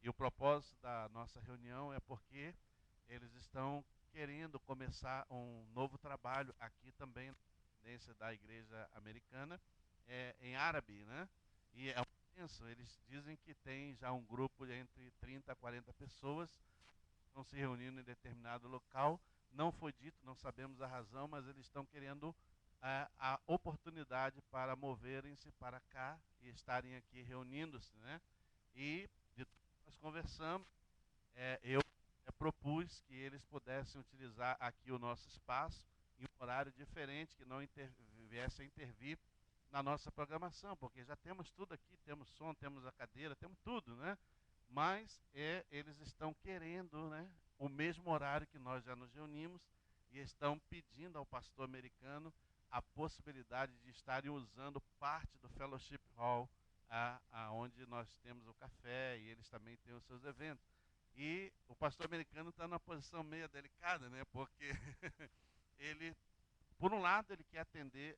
E o propósito da nossa reunião é porque eles estão querendo começar um novo trabalho aqui também, na dependência da igreja americana, em árabe, né? E é uma bênção. Eles dizem que tem já um grupo de entre 30 a 40 pessoas estão se reunindo em determinado local. Não foi dito, não sabemos a razão, mas eles estão querendo a oportunidade para moverem-se para cá e estarem aqui reunindo-se, né? E de tudo que nós conversamos, eu propus que eles pudessem utilizar aqui o nosso espaço em um horário diferente, que não viesse a intervir na nossa programação, porque já temos tudo aqui, temos som, temos a cadeira, temos tudo, né? Mas eles estão querendo, né, o mesmo horário que nós já nos reunimos e estão pedindo ao pastor americano a possibilidade de estarem usando parte do Fellowship Hall, onde nós temos o café e eles também têm os seus eventos. E o pastor americano está numa posição meio delicada, né? Porque ele, por um lado, ele quer atender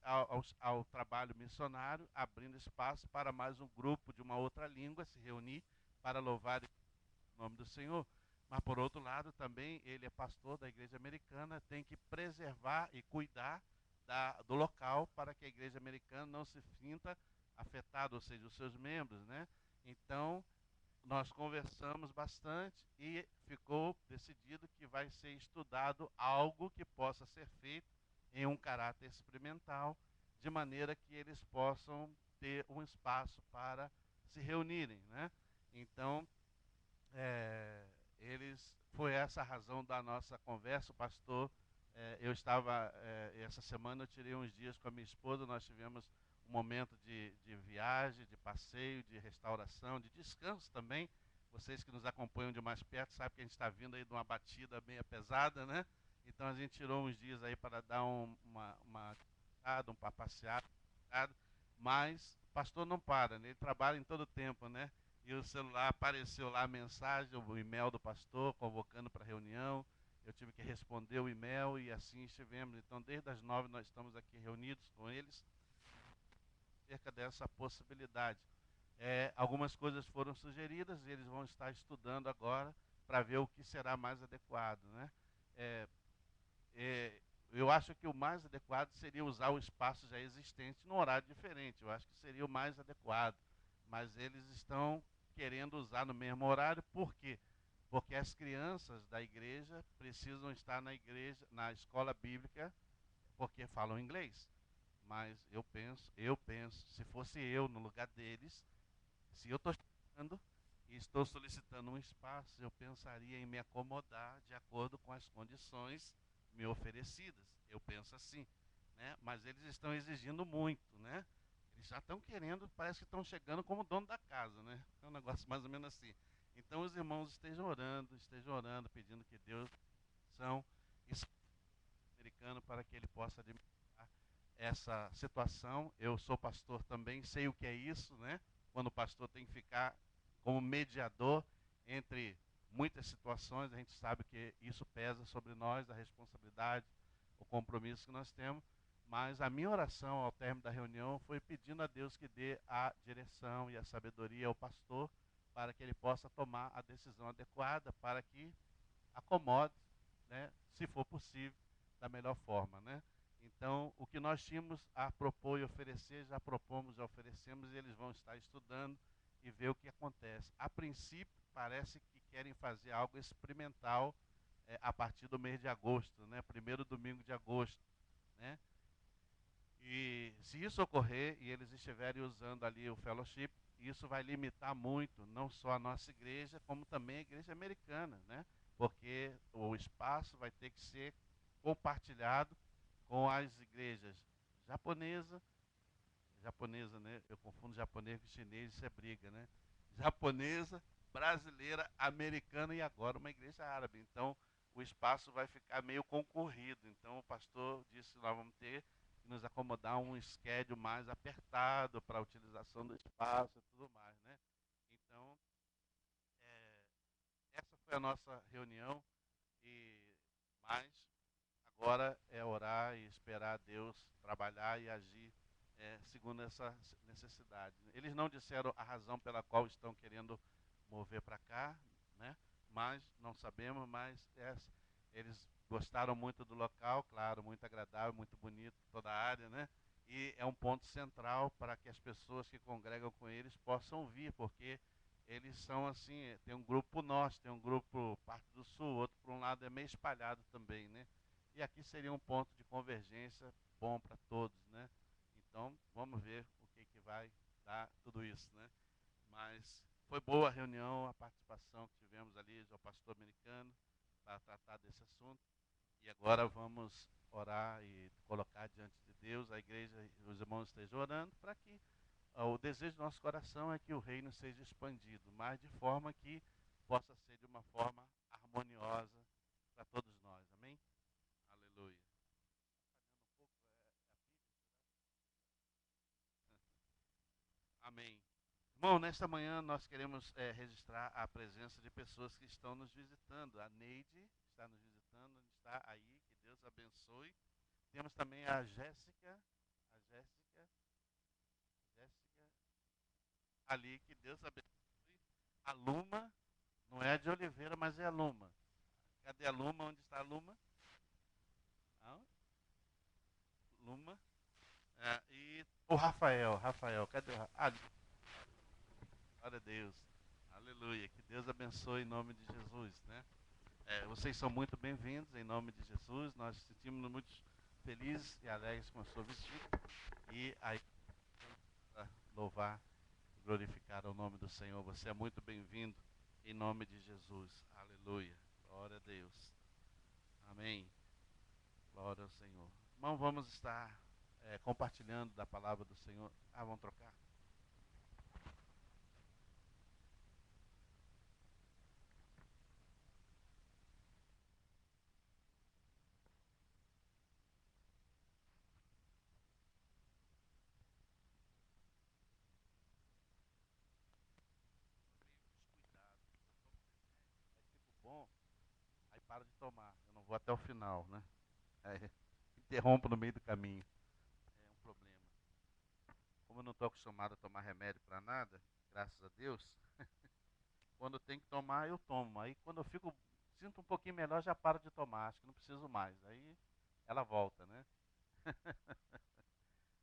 ao trabalho missionário, abrindo espaço para mais um grupo de uma outra língua se reunir para louvar o nome do Senhor. Mas, por outro lado, também ele é pastor da igreja americana, tem que preservar e cuidar do local para que a igreja americana não se sinta afetada, ou seja, os seus membros, né? Então, nós conversamos bastante e ficou decidido que vai ser estudado algo que possa ser feito em um caráter experimental, de maneira que eles possam ter um espaço para se reunirem, né? Então, foi essa a razão da nossa conversa, o pastor. Eu estava, essa semana eu tirei uns dias com a minha esposa, nós tivemos um momento de viagem, de passeio, de restauração, de descanso também. Vocês que nos acompanham de mais perto sabem que a gente está vindo aí de uma batida meio pesada, né? Então a gente tirou uns dias aí para dar um passeado, mas o pastor não para, né? Ele trabalha em todo o tempo, né? E o celular apareceu lá a mensagem, o e-mail do pastor convocando para reunião. Eu tive que responder o e-mail e assim estivemos. Então, desde as 9 nós estamos aqui reunidos com eles, acerca dessa possibilidade. Algumas coisas foram sugeridas e eles vão estar estudando agora para ver o que será mais adequado, né? É, eu acho que o mais adequado seria usar o espaço já existente num horário diferente. Eu acho que seria o mais adequado. Mas eles estão querendo usar no mesmo horário, por quê? Porque as crianças da igreja precisam estar na igreja, na escola bíblica, porque falam inglês. Mas eu penso, se fosse eu no lugar deles, se eu estou chegando e estou solicitando um espaço, eu pensaria em me acomodar de acordo com as condições me oferecidas. Eu penso assim, né? Mas eles estão exigindo muito, né? Eles já estão querendo, parece que estão chegando como dono da casa, né? É um negócio mais ou menos assim. Então os irmãos estejam orando, pedindo que Deus são isso americano para que ele possa administrar essa situação. Eu sou pastor também, sei o que é isso, né? Quando o pastor tem que ficar como mediador entre muitas situações, a gente sabe que isso pesa sobre nós, a responsabilidade, o compromisso que nós temos. Mas a minha oração ao término da reunião foi pedindo a Deus que dê a direção e a sabedoria ao pastor para que ele possa tomar a decisão adequada, para que acomode, né, se for possível, da melhor forma, né? Então, o que nós tínhamos a propor e oferecer, já propomos, já oferecemos, e eles vão estar estudando e ver o que acontece. A princípio, parece que querem fazer algo experimental a partir do mês de agosto, né? Primeiro domingo de agosto, né? E se isso ocorrer e eles estiverem usando ali o fellowship, isso vai limitar muito, não só a nossa igreja, como também a igreja americana, né? Porque o espaço vai ter que ser compartilhado com as igrejas japonesa, japonesa, né? Eu confundo japonês com chinês, isso é briga, né? Japonesa, brasileira, americana e agora uma igreja árabe. Então, o espaço vai ficar meio concorrido. Então, o pastor disse que nós vamos ter que nos acomodar um schedule mais apertado para a utilização do espaço e tudo mais, né? Então, é, essa foi a nossa reunião e mais agora é orar e esperar Deus trabalhar e agir segundo essa necessidade. Eles não disseram a razão pela qual estão querendo mover para cá, né? Mas não sabemos, mas eles gostaram muito do local, claro, muito agradável, muito bonito, toda a área, né? E é um ponto central para que as pessoas que congregam com eles possam vir, porque eles são assim, tem um grupo nosso, tem um grupo parte do sul, outro por um lado é meio espalhado também, né? E aqui seria um ponto de convergência bom para todos, né? Então, vamos ver o que, que vai dar tudo isso, né? Mas foi boa a reunião, a participação que tivemos ali do pastor americano para tratar desse assunto. E agora vamos orar e colocar diante de Deus, a igreja e os irmãos estejam orando para que o desejo do nosso coração é que o reino seja expandido, mas de forma que possa ser de uma forma harmoniosa para todos nós. Amém? Aleluia. Amém. Bom, nesta manhã nós queremos registrar a presença de pessoas que estão nos visitando. A Neide está nos visitando, está aí, que Deus abençoe. Temos também a Jéssica, Jéssica ali, que Deus abençoe. A Luma, não é a de Oliveira, mas é a Luma. Cadê a Luma? Onde está a Luma? Ah, Luma. E o Rafael, cadê o Rafael? Glória a Deus. Aleluia. Que Deus abençoe em nome de Jesus, né? Vocês são muito bem-vindos em nome de Jesus. Nós nos sentimos muito felizes e alegres com a sua visita. E aí, para louvar e glorificar o nome do Senhor. Você é muito bem-vindo em nome de Jesus. Aleluia. Glória a Deus. Amém. Glória ao Senhor. Irmão, vamos estar compartilhando da palavra do Senhor. Vamos trocar. Bom, aí para de tomar. Eu não vou até o final, né? Interrompo no meio do caminho. É um problema. Como eu não estou acostumado a tomar remédio para nada, graças a Deus, quando tem que tomar, eu tomo. Aí quando eu sinto um pouquinho melhor, já paro de tomar. Acho que não preciso mais. Aí ela volta, né?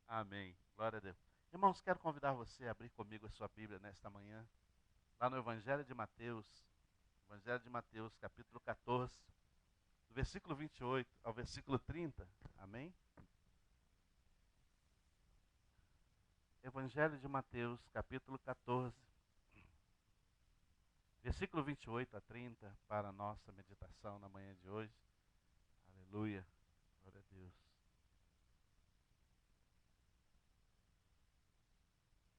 Amém. Glória a Deus. Irmãos, quero convidar você a abrir comigo a sua Bíblia nesta manhã, lá no Evangelho de Mateus, capítulo 14, do versículo 28 ao versículo 30. Amém? Evangelho de Mateus, capítulo 14, versículo 28 a 30, para a nossa meditação na manhã de hoje. Aleluia. Glória a Deus.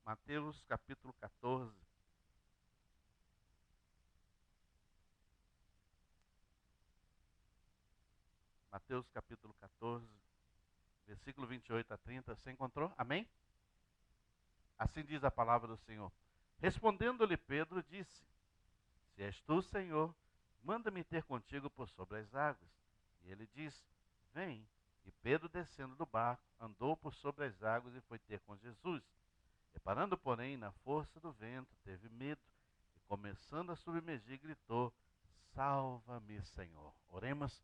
Mateus, capítulo 14. Mateus, capítulo 14, versículo 28 a 30. Você encontrou? Amém? Assim diz a palavra do Senhor. Respondendo-lhe Pedro, disse: Se és tu, Senhor, manda-me ter contigo por sobre as águas. E ele disse: Vem. E Pedro, descendo do barco, andou por sobre as águas e foi ter com Jesus. Reparando, porém, na força do vento, teve medo e, começando a submergir, gritou: Salva-me, Senhor. Oremos.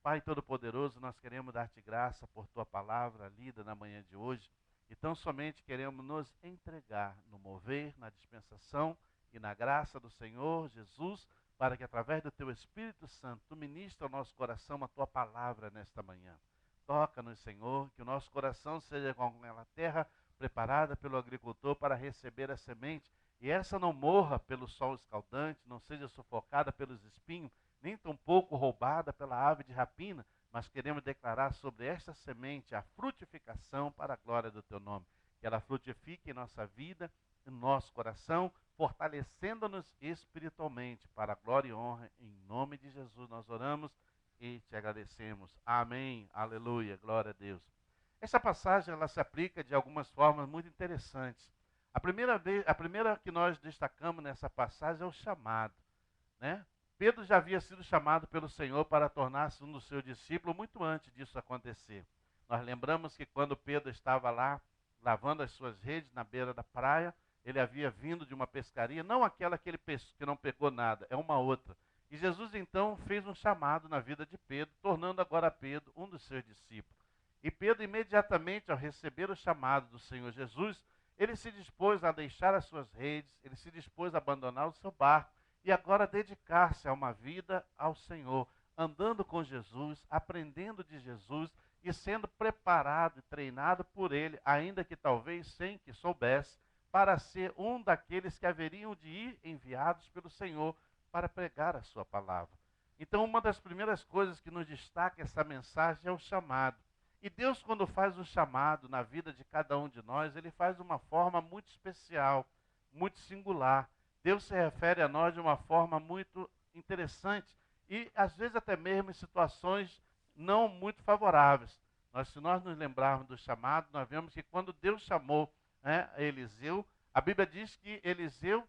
Pai Todo-Poderoso, nós queremos dar-te graça por tua palavra lida na manhã de hoje. E tão somente queremos nos entregar no mover, na dispensação e na graça do Senhor Jesus, para que através do teu Espírito Santo tu ministre ao nosso coração a tua palavra nesta manhã. Toca-nos, Senhor, que o nosso coração seja como aquela terra preparada pelo agricultor para receber a semente, e essa não morra pelo sol escaldante, não seja sufocada pelos espinhos, nem tampouco roubada pela ave de rapina, mas queremos declarar sobre esta semente a frutificação para a glória do teu nome. Que ela frutifique em nossa vida, em nosso coração, fortalecendo-nos espiritualmente para a glória e honra. Em nome de Jesus nós oramos e te agradecemos. Amém. Aleluia. Glória a Deus. Essa passagem ela se aplica de algumas formas muito interessantes. A primeira que nós destacamos nessa passagem é o chamado, né? Pedro já havia sido chamado pelo Senhor para tornar-se um dos seus discípulos muito antes disso acontecer. Nós lembramos que quando Pedro estava lá lavando as suas redes na beira da praia, ele havia vindo de uma pescaria, não aquela que que não pegou nada, é uma outra. E Jesus então fez um chamado na vida de Pedro, tornando agora Pedro um dos seus discípulos. E Pedro, imediatamente ao receber o chamado do Senhor Jesus, ele se dispôs a deixar as suas redes, ele se dispôs a abandonar o seu barco e agora dedicar-se a uma vida ao Senhor, andando com Jesus, aprendendo de Jesus e sendo preparado e treinado por ele, ainda que talvez sem que soubesse, para ser um daqueles que haveriam de ir enviados pelo Senhor para pregar a sua palavra. Então, uma das primeiras coisas que nos destaca essa mensagem é o chamado. E Deus, quando faz um chamado na vida de cada um de nós, ele faz de uma forma muito especial, muito singular. Deus se refere a nós de uma forma muito interessante e, às vezes, até mesmo em situações não muito favoráveis. Se nós nos lembrarmos do chamado, nós vemos que quando Deus chamou Eliseu, a Bíblia diz que Eliseu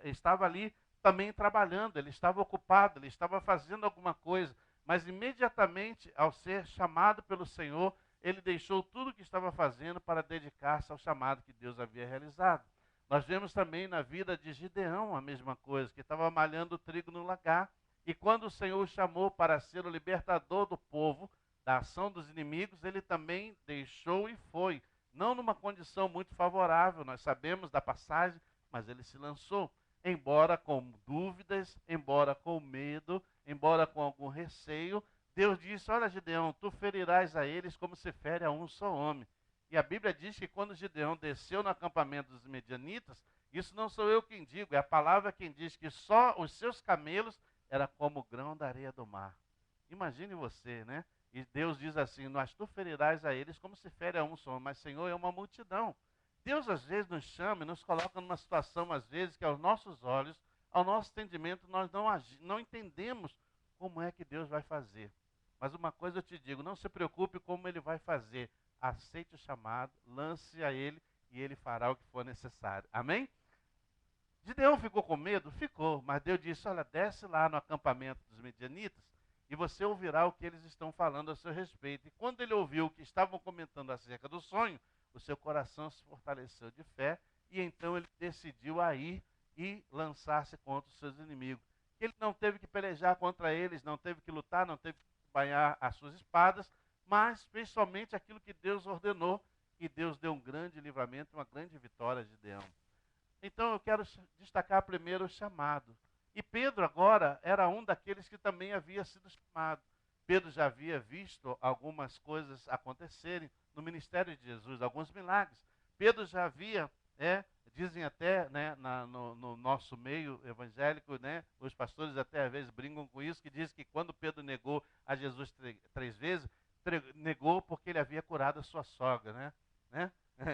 estava ali também trabalhando, ele estava ocupado, ele estava fazendo alguma coisa, mas imediatamente ao ser chamado pelo Senhor, ele deixou tudo o que estava fazendo para dedicar-se ao chamado que Deus havia realizado. Nós vemos também na vida de Gideão a mesma coisa, que estava malhando trigo no lagar, e quando o Senhor o chamou para ser o libertador do povo, da ação dos inimigos, ele também deixou e foi, não numa condição muito favorável, nós sabemos da passagem, mas ele se lançou, embora com dúvidas, embora com medo, embora com algum receio. Deus disse: olha, Gideão, tu ferirás a eles como se fere a um só homem. E a Bíblia diz que quando Gideão desceu no acampamento dos medianitas, isso não sou eu quem digo, é a palavra quem diz que só os seus camelos era como o grão da areia do mar. Imagine você, né? E Deus diz assim: mas tu ferirás a eles como se fere a um só homem. Mas, Senhor, é uma multidão. Deus às vezes nos chama e nos coloca numa situação, às vezes, que aos nossos olhos, ao nosso entendimento, nós não entendemos como é que Deus vai fazer. Mas uma coisa eu te digo, não se preocupe como ele vai fazer. Aceite o chamado, lance a ele e ele fará o que for necessário. Amém? Gideão ficou com medo? Ficou, mas Deus disse: olha, desce lá no acampamento dos medianitas e você ouvirá o que eles estão falando a seu respeito. E quando ele ouviu o que estavam comentando acerca do sonho, o seu coração se fortaleceu de fé e então ele decidiu a ir e lançar-se contra os seus inimigos. Ele não teve que pelejar contra eles, não teve que lutar, não teve que banhar as suas espadas, mas fez somente aquilo que Deus ordenou e Deus deu um grande livramento, uma grande vitória a Gideão. Então eu quero destacar primeiro o chamado. E Pedro agora era um daqueles que também havia sido chamado. Pedro já havia visto algumas coisas acontecerem no ministério de Jesus, alguns milagres. Pedro já havia, dizem até no nosso meio evangélico, os pastores até às vezes brincam com isso, que diz que quando Pedro negou a Jesus três vezes, negou porque ele havia curado a sua sogra, né?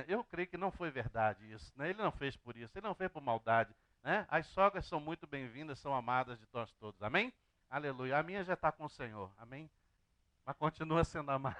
Eu creio que não foi verdade isso, né? Ele não fez por isso, ele não fez por maldade, né? As sogras são muito bem-vindas, são amadas de nós todos, amém? Aleluia. A minha já está com o Senhor, amém? Mas continua sendo amada.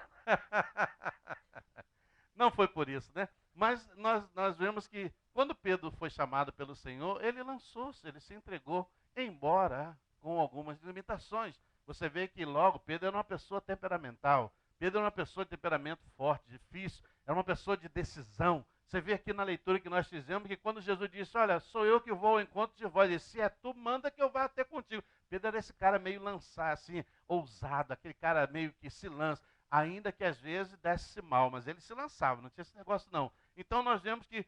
Não foi por isso, né? Mas nós vemos que quando Pedro foi chamado pelo Senhor, ele lançou-se, ele se entregou, embora com algumas limitações. Você vê que logo Pedro era uma pessoa temperamental. Pedro era uma pessoa de temperamento forte, difícil, era uma pessoa de decisão. Você vê aqui na leitura que nós fizemos que quando Jesus disse: olha, sou eu que vou ao encontro de vós, e se é tu, manda que eu vá até contigo. Pedro era esse cara meio lançar, assim, ousado, aquele cara meio que se lança, ainda que às vezes desse mal, mas ele se lançava, não tinha esse negócio não. Então nós vemos que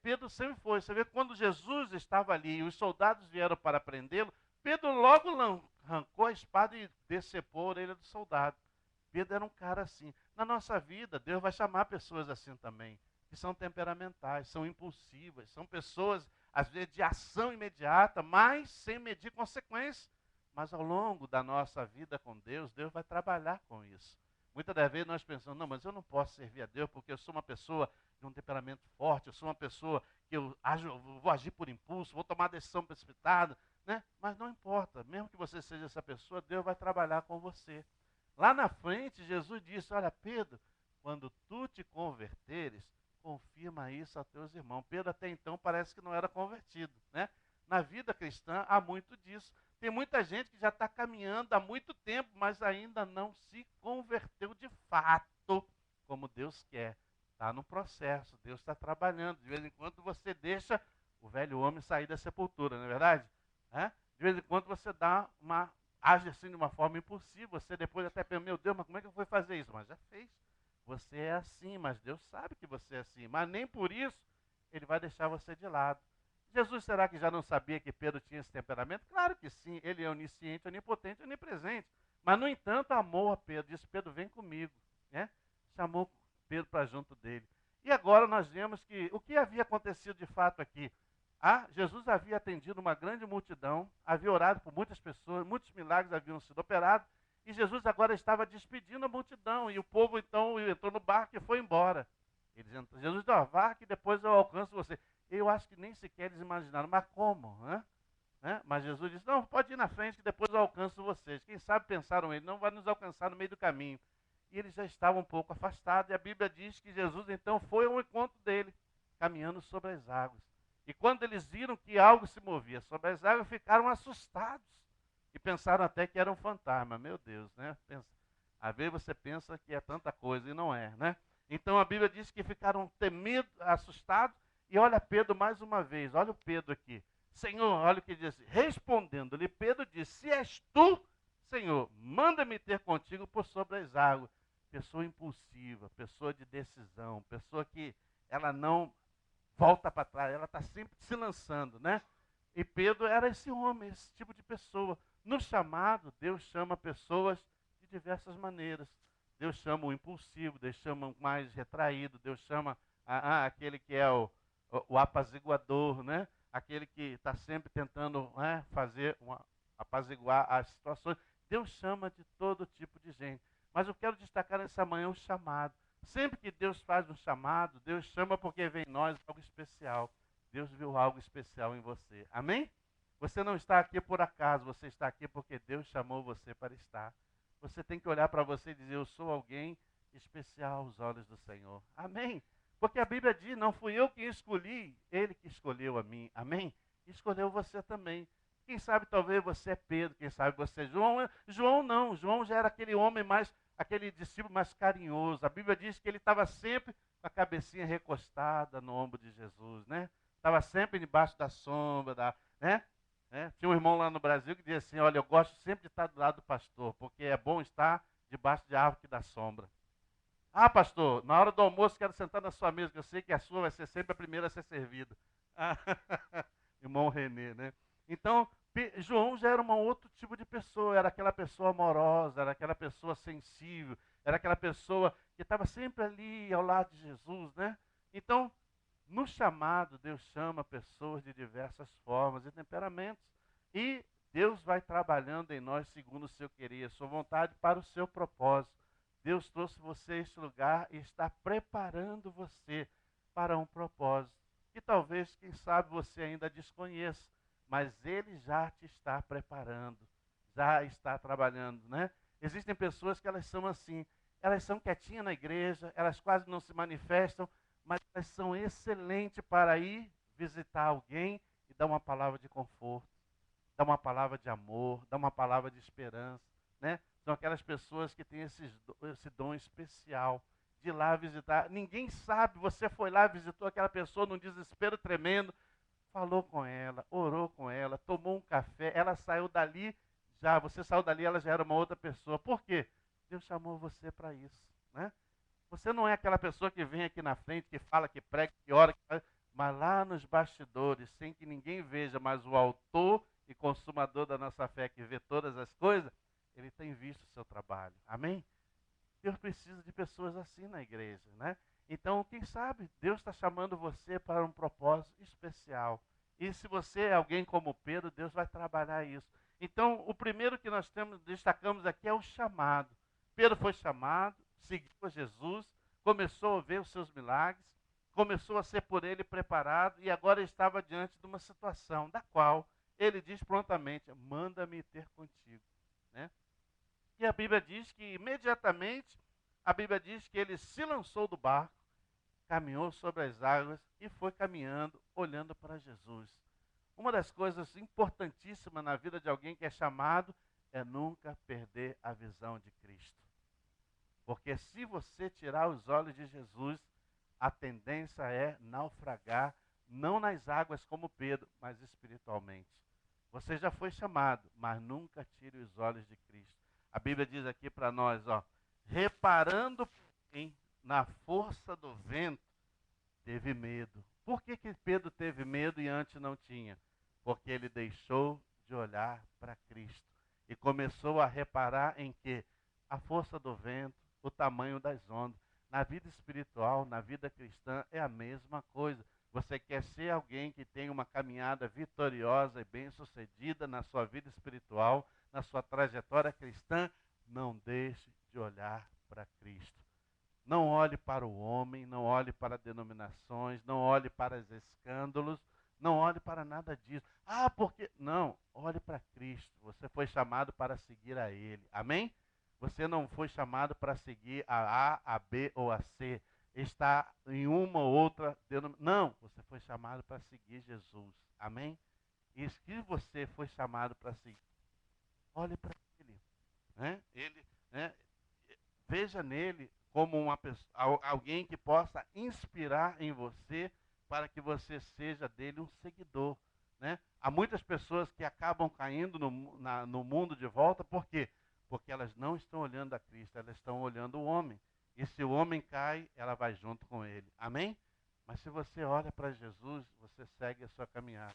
Pedro sempre foi. Você vê que quando Jesus estava ali e os soldados vieram para prendê-lo, Pedro logo arrancou a espada e decepou a orelha do soldado. Pedro era um cara assim. Na nossa vida, Deus vai chamar pessoas assim também, que são temperamentais, são impulsivas, são pessoas, às vezes, de ação imediata, mas sem medir consequências. Mas ao longo da nossa vida com Deus, Deus vai trabalhar com isso. Muitas das vezes nós pensamos: não, mas eu não posso servir a Deus porque eu sou uma pessoa de um temperamento forte, eu sou uma pessoa que eu vou agir por impulso, vou tomar decisão precipitada, né? Mas não importa, mesmo que você seja essa pessoa, Deus vai trabalhar com você. Lá na frente, Jesus disse: olha, Pedro, quando tu te converteres, confirma isso a teus irmãos. Pedro até então parece que não era convertido, né? Na vida cristã há muito disso. Tem muita gente que já está caminhando há muito tempo, mas ainda não se converteu de fato, como Deus quer. está no processo, Deus está trabalhando. De vez em quando você deixa o velho homem sair da sepultura, não é verdade? De vez em quando você age assim de uma forma impulsiva, você depois até pensa, meu Deus, mas como é que eu fui fazer isso? Mas já fez. Você é assim, mas Deus sabe que você é assim, mas nem por isso ele vai deixar você de lado. Jesus, será que já não sabia que Pedro tinha esse temperamento? Claro que sim, ele é onisciente, onipotente, onipresente. Mas, no entanto, amou a Pedro, disse, Pedro, vem comigo. Né? Chamou Pedro para junto dele. E agora nós vemos que o que havia acontecido de fato aqui? Jesus havia atendido uma grande multidão, havia orado por muitas pessoas, muitos milagres haviam sido operados, e Jesus agora estava despedindo a multidão, e o povo então entrou no barco e foi embora. Jesus disse, vá que depois eu alcanço você. Eu acho que nem sequer eles imaginaram, mas como? Mas Jesus disse, não, pode ir na frente que depois eu alcanço vocês. Quem sabe pensaram ele, não vai nos alcançar no meio do caminho. E eles já estavam um pouco afastados, e a Bíblia diz que Jesus então foi ao encontro dele, caminhando sobre as águas. E quando eles viram que algo se movia sobre as águas, ficaram assustados. E pensaram até que era um fantasma. Meu Deus, né? Às vezes você pensa que é tanta coisa e não é, né? Então a Bíblia diz que ficaram temidos, assustados. E olha Pedro mais uma vez, olha o Pedro aqui. Senhor, olha o que diz. Respondendo-lhe, Pedro disse, se és tu, Senhor, manda-me ter contigo por sobre as águas. Pessoa impulsiva, pessoa de decisão, pessoa que ela não volta para trás, ela está sempre se lançando, né? E Pedro era esse homem, esse tipo de pessoa. No chamado, Deus chama pessoas de diversas maneiras. Deus chama o impulsivo, Deus chama o mais retraído, Deus chama aquele que é o apaziguador, né? Aquele que está sempre tentando apaziguar as situações. Deus chama de todo tipo de gente. Mas eu quero destacar nessa manhã o chamado. Sempre que Deus faz um chamado, Deus chama porque vem em nós algo especial. Deus viu algo especial em você. Amém? Você não está aqui por acaso, você está aqui porque Deus chamou você para estar. Você tem que olhar para você e dizer, eu sou alguém especial aos olhos do Senhor. Amém? Porque a Bíblia diz, não fui eu que escolhi, Ele que escolheu a mim. Amém? Escolheu você também. Quem sabe talvez você é Pedro, quem sabe você é João. João não, João já era aquele discípulo mais carinhoso. A Bíblia diz que ele estava sempre com a cabecinha recostada no ombro de Jesus, né? Estava sempre debaixo da sombra, né? Tinha um irmão lá no Brasil que dizia assim, olha, eu gosto sempre de estar do lado do pastor, porque é bom estar debaixo de árvore que dá sombra. Ah, pastor, na hora do almoço quero sentar na sua mesa, que eu sei que a sua vai ser sempre a primeira a ser servida. Irmão Renê, né? Então, João já era um outro tipo de pessoa, era aquela pessoa amorosa, era aquela pessoa sensível, era aquela pessoa que estava sempre ali ao lado de Jesus, né? Então, no chamado, Deus chama pessoas de diversas formas e temperamentos. E Deus vai trabalhando em nós segundo o seu querer, a sua vontade para o seu propósito. Deus trouxe você a este lugar e está preparando você para um propósito. Que talvez, quem sabe, você ainda desconheça, mas Ele já te está preparando, já está trabalhando, né? Existem pessoas que elas são assim, elas são quietinhas na igreja, elas quase não se manifestam, mas elas são excelentes para ir visitar alguém e dar uma palavra de conforto, dar uma palavra de amor, dar uma palavra de esperança, né? São aquelas pessoas que têm esse dom especial de ir lá visitar. Ninguém sabe, você foi lá, visitou aquela pessoa num desespero tremendo, falou com ela, orou com ela, tomou um café, ela saiu dali, você saiu dali, ela já era uma outra pessoa. Por quê? Deus chamou você para isso, né? Você não é aquela pessoa que vem aqui na frente, que fala, que prega, que ora, mas lá nos bastidores, sem que ninguém veja, mas o autor e consumador da nossa fé, que vê todas as coisas, ele tem visto o seu trabalho. Amém? Deus precisa de pessoas assim na igreja, né? Então, quem sabe, Deus está chamando você para um propósito especial. E se você é alguém como Pedro, Deus vai trabalhar isso. Então, o primeiro que nós destacamos aqui é o chamado. Pedro foi chamado, seguiu a Jesus, começou a ver os seus milagres, começou a ser por ele preparado e agora estava diante de uma situação da qual ele diz prontamente, manda-me ter contigo, né? E a Bíblia diz que imediatamente, a Bíblia diz que ele se lançou do barco, caminhou sobre as águas e foi caminhando, olhando para Jesus. Uma das coisas importantíssimas na vida de alguém que é chamado é nunca perder a visão de Cristo. Porque se você tirar os olhos de Jesus, a tendência é naufragar, não nas águas como Pedro, mas espiritualmente. Você já foi chamado, mas nunca tire os olhos de Cristo. A Bíblia diz aqui para nós, ó, reparando na força do vento, teve medo. Por que Pedro teve medo e antes não tinha? Porque ele deixou de olhar para Cristo e começou a reparar em que a força do vento, o tamanho das ondas. Na vida espiritual, na vida cristã, é a mesma coisa. Você quer ser alguém que tem uma caminhada vitoriosa e bem-sucedida na sua vida espiritual, na sua trajetória cristã, não deixe de olhar para Cristo. Não olhe para o homem, não olhe para denominações, não olhe para os escândalos, não olhe para nada disso. Ah, porque... Não, olhe para Cristo. Você foi chamado para seguir a Ele. Amém? Você não foi chamado para seguir a A, a B ou a C. Está em uma ou outra denominação. Não, você foi chamado para seguir Jesus. Amém? E se você foi chamado para seguir, olhe para Ele. Né? Ele, né? Veja nele como uma pessoa, alguém que possa inspirar em você para que você seja dele um seguidor. Né? Há muitas pessoas que acabam caindo no mundo de volta, por quê? Porque elas não estão olhando a Cristo, elas estão olhando o homem. E se o homem cai, ela vai junto com ele. Amém? Mas se você olha para Jesus, você segue a sua caminhada.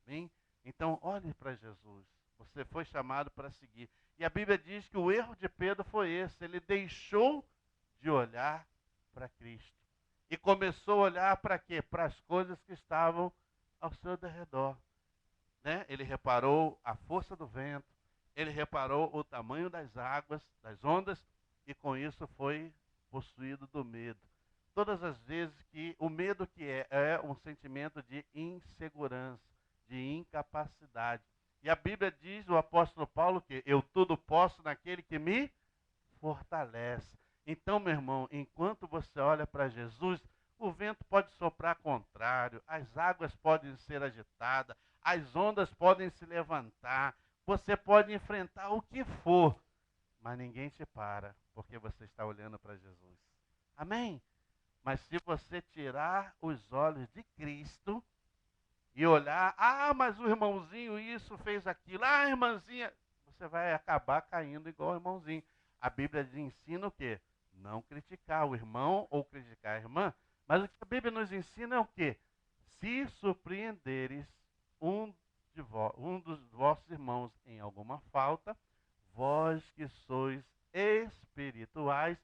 Amém? Então, olhe para Jesus. Você foi chamado para seguir. E a Bíblia diz que o erro de Pedro foi esse. Ele deixou de olhar para Cristo. E começou a olhar para quê? Para as coisas que estavam ao seu redor. Né? Ele reparou a força do vento. Ele reparou o tamanho das águas, das ondas. E com isso foi possuído do medo. Todas as vezes que o medo que é um sentimento de insegurança, de incapacidade. E a Bíblia diz, o apóstolo Paulo, que eu tudo posso naquele que me fortalece. Então, meu irmão, enquanto você olha para Jesus, o vento pode soprar contrário, as águas podem ser agitadas, as ondas podem se levantar, você pode enfrentar o que for, mas ninguém te para, porque você está olhando para Jesus. Amém? Mas se você tirar os olhos de Cristo e olhar, ah, mas o irmãozinho isso fez aquilo, ah, irmãzinha, você vai acabar caindo igual o irmãozinho. A Bíblia ensina o quê? Não criticar o irmão ou criticar a irmã, mas o que a Bíblia nos ensina é o quê? Se surpreenderes um dos vossos irmãos em alguma falta, vós que sois espirituais,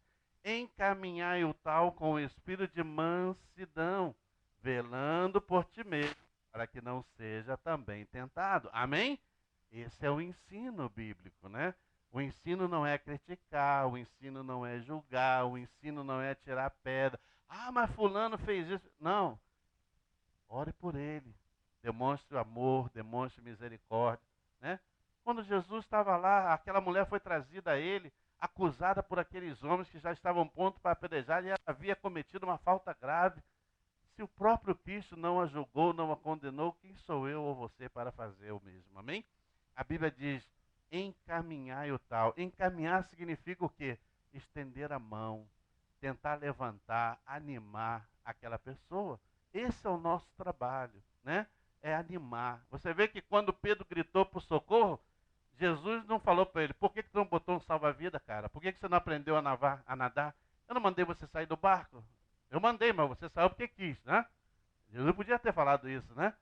encaminhai o tal com o espírito de mansidão, velando por ti mesmo, para que não seja também tentado. Amém? Esse é o ensino bíblico, né? O ensino não é criticar, o ensino não é julgar, o ensino não é tirar pedra. Ah, mas fulano fez isso. Não. Ore por ele. Demonstre amor, demonstre misericórdia, né? Quando Jesus estava lá, aquela mulher foi trazida a ele, acusada por aqueles homens que já estavam prontos para apedrejar e ela havia cometido uma falta grave. Se o próprio Cristo não a julgou, não a condenou, quem sou eu ou você para fazer o mesmo? Amém? A Bíblia diz, encaminhai o tal. Encaminhar significa o quê? Estender a mão, tentar levantar, animar aquela pessoa. Esse é o nosso trabalho, né? É animar. Você vê que quando Pedro gritou por socorro, Jesus não falou para ele, por que tu não botou um salva-vida, cara? Por que você não aprendeu a nadar? Eu não mandei você sair do barco. Eu mandei, mas você saiu porque quis, né? Jesus podia ter falado isso, né?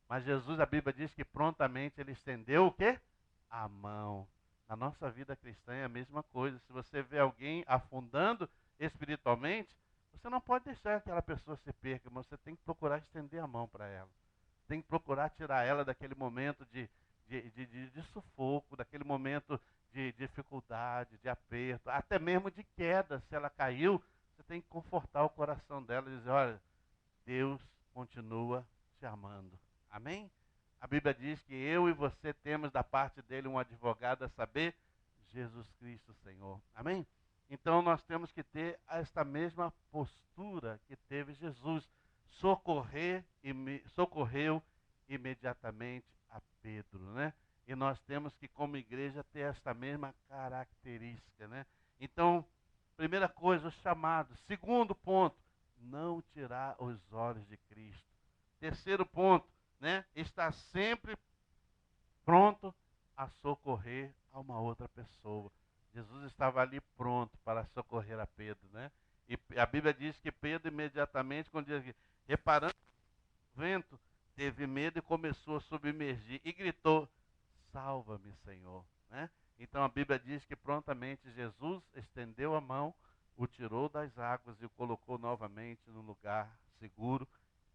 Mas Jesus, a Bíblia diz que prontamente ele estendeu o quê? A mão. Na nossa vida cristã é a mesma coisa. Se você vê alguém afundando espiritualmente, você não pode deixar que aquela pessoa se perca, mas você tem que procurar estender a mão para ela. Tem que procurar tirar ela daquele momento de sufoco, daquele momento de dificuldade, de aperto, até mesmo de queda. Se ela caiu, você tem que confortar o coração dela e dizer, olha, Deus continua te amando. Amém? A Bíblia diz que eu e você temos da parte dele um advogado, a saber, Jesus Cristo, Senhor. Amém? Então nós temos que ter esta mesma postura que teve Jesus. Socorreu imediatamente a Pedro, né? E nós temos que, como igreja, ter esta mesma característica, né? Então, primeira coisa, o chamado. Segundo ponto, não tirar os olhos de Cristo. Terceiro ponto, né? Estar sempre pronto a socorrer a uma outra pessoa. Jesus estava ali pronto para socorrer a Pedro, né? E a Bíblia diz que Pedro imediatamente, quando diz aqui, reparando o vento, teve medo e começou a submergir e gritou: salva-me, Senhor, né? Então a Bíblia diz que prontamente Jesus estendeu a mão, o tirou das águas e o colocou novamente no lugar seguro,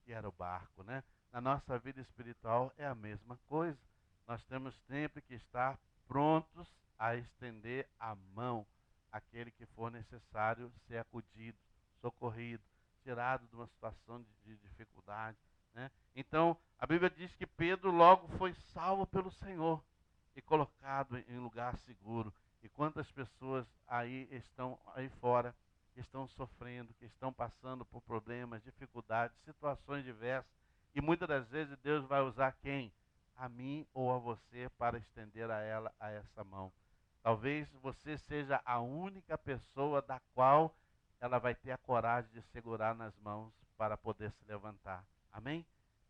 que era o barco, né? Na nossa vida espiritual é a mesma coisa. Nós temos sempre que estar prontos a estender a mão àquele que for necessário ser acudido, socorrido, tirado de uma situação de dificuldade, né? Então, a Bíblia diz que Pedro logo foi salvo pelo Senhor e colocado em lugar seguro. E quantas pessoas aí estão aí fora, que estão sofrendo, que estão passando por problemas, dificuldades, situações diversas, e muitas das vezes Deus vai usar quem? A mim ou a você para estender a ela a essa mão. Talvez você seja a única pessoa da qual ela vai ter a coragem de segurar nas mãos para poder se levantar. Amém?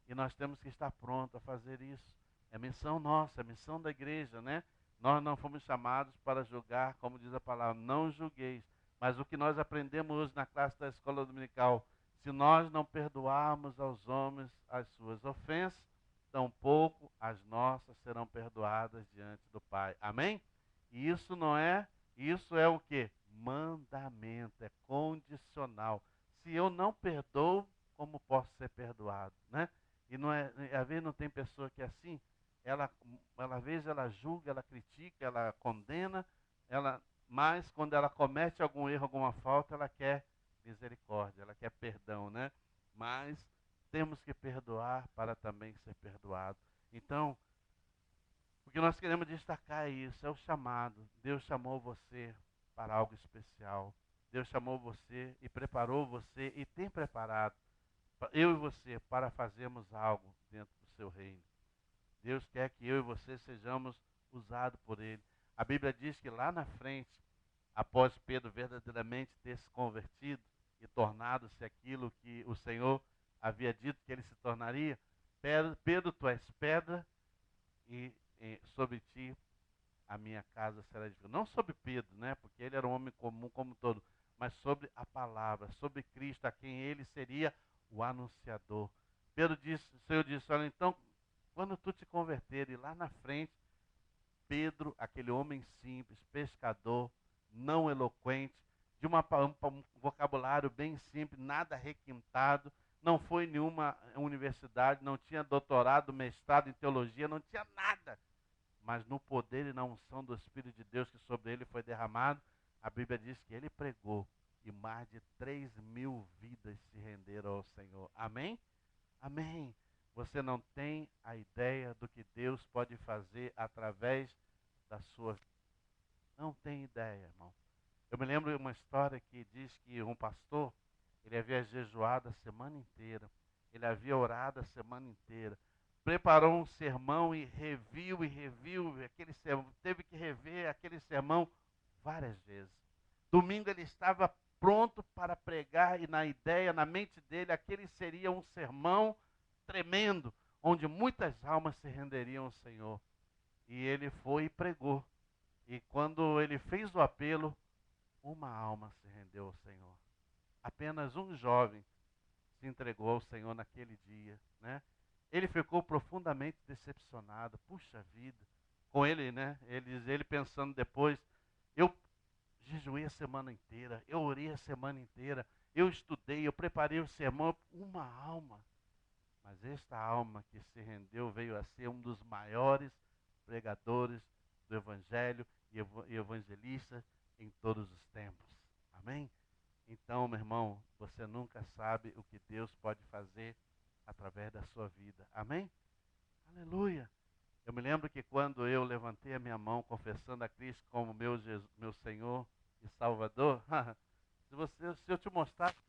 E nós temos que estar prontos a fazer isso. É missão nossa, é missão da igreja, né? Nós não fomos chamados para julgar, como diz a palavra, não julgueis. Mas o que nós aprendemos hoje na classe da escola dominical, se nós não perdoarmos aos homens as suas ofensas, tampouco as nossas serão perdoadas diante do Pai. Amém? E isso é o que? Mandamento, é condicional. Se eu não perdoo, como posso ser perdoado, né? E não é, às vezes não tem pessoa que é assim, às vezes ela julga, ela critica, ela condena, mas quando ela comete algum erro, alguma falta, ela quer misericórdia, ela quer perdão, né? Mas temos que perdoar para também ser perdoado. Então, o que nós queremos destacar é isso, é o chamado. Deus chamou você para algo especial. Deus chamou você e preparou você e tem preparado eu e você para fazermos algo dentro do seu reino. Deus quer que eu e você sejamos usados por Ele. A Bíblia diz que lá na frente, após Pedro verdadeiramente ter se convertido e tornado-se aquilo que o Senhor havia dito que ele se tornaria, Pedro, tu és pedra e sobre ti a minha casa será edificada. Não sobre Pedro, né? Porque ele era um homem comum como todo, mas sobre a palavra, sobre Cristo, a quem ele seria o anunciador. Pedro disse, o Senhor disse, olha, então, quando tu te converteres lá na frente, Pedro, aquele homem simples, pescador, não eloquente, de um vocabulário bem simples, nada requintado, não foi em nenhuma universidade, não tinha doutorado, mestrado em teologia, não tinha nada. Mas no poder e na unção do Espírito de Deus que sobre ele foi derramado, a Bíblia diz que ele pregou e mais de 3.000 vidas se renderam ao Senhor. Amém? Amém. Você não tem a ideia do que Deus pode fazer através da sua vida. Não tem ideia, irmão. Eu me lembro de uma história que diz que um pastor, ele havia jejuado a semana inteira, ele havia orado a semana inteira, preparou um sermão e reviu aquele sermão, teve que rever aquele sermão várias vezes. Domingo ele estava pronto para pregar e na ideia, na mente dele, aquele seria um sermão tremendo, onde muitas almas se renderiam ao Senhor. E ele foi e pregou. E quando ele fez o apelo, uma alma se rendeu ao Senhor. Apenas um jovem se entregou ao Senhor naquele dia, né? Ele ficou profundamente decepcionado. Puxa vida. Com ele, né? Ele pensando depois, eu jejuei a semana inteira, eu orei a semana inteira, eu estudei, eu preparei o sermão, uma alma. Mas esta alma que se rendeu veio a ser um dos maiores pregadores do Evangelho e evangelistas em todos os tempos. Amém? Então, meu irmão, você nunca sabe o que Deus pode fazer através da sua vida. Amém? Aleluia! Eu me lembro que quando eu levantei a minha mão confessando a Cristo como meu Senhor e Salvador, se eu te mostrar no